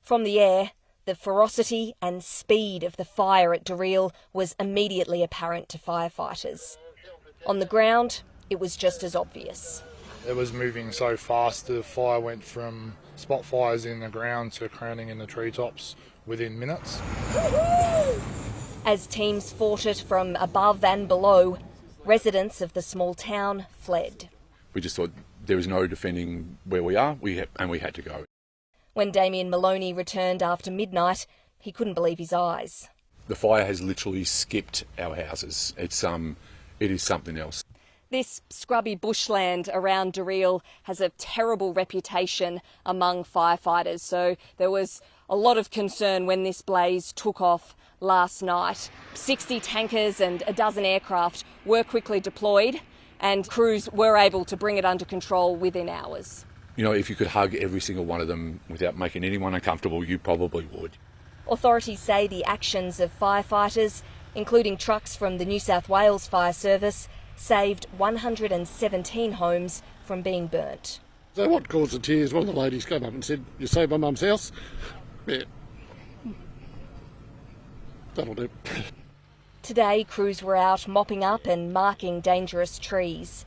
From the air, the ferocity and speed of the fire at Dereel was immediately apparent to firefighters. On the ground, it was just as obvious. It was moving so fast, the fire went from spot fires in the ground to crowning in the treetops within minutes. As teams fought it from above and below, residents of the small town fled. We just thought there was no defending where we are, and we had to go. When Damien Maloney returned after midnight, he couldn't believe his eyes. The fire has literally skipped our houses. It is something else. This scrubby bushland around Dereel has a terrible reputation among firefighters, so there was a lot of concern when this blaze took off last night. 60 tankers and a dozen aircraft were quickly deployed, and crews were able to bring it under control within hours. You know, if you could hug every single one of them without making anyone uncomfortable, you probably would. Authorities say the actions of firefighters, including trucks from the New South Wales Fire Service, saved 117 homes from being burnt. So what caused the tears? One of the ladies came up and said, "You saved my mum's house?" Yeah. That'll do. Today, crews were out mopping up and marking dangerous trees.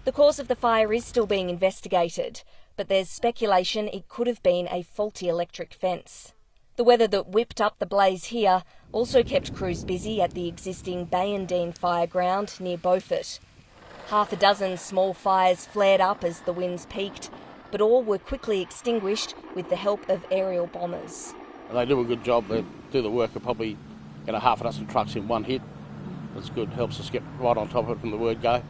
The cause of the fire is still being investigated, but there's speculation it could have been a faulty electric fence. The weather that whipped up the blaze here also kept crews busy at the existing Bayandine fire ground near Beaufort. Half a dozen small fires flared up as the winds peaked, but all were quickly extinguished with the help of aerial bombers. They do a good job. They do the work of probably half a dozen trucks in one hit. That's good, helps us get right on top of it from the word go.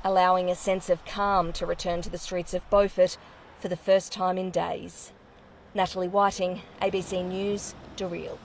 Allowing a sense of calm to return to the streets of Beaufort for the first time in days. Natalie Whiting, ABC News, Dereel.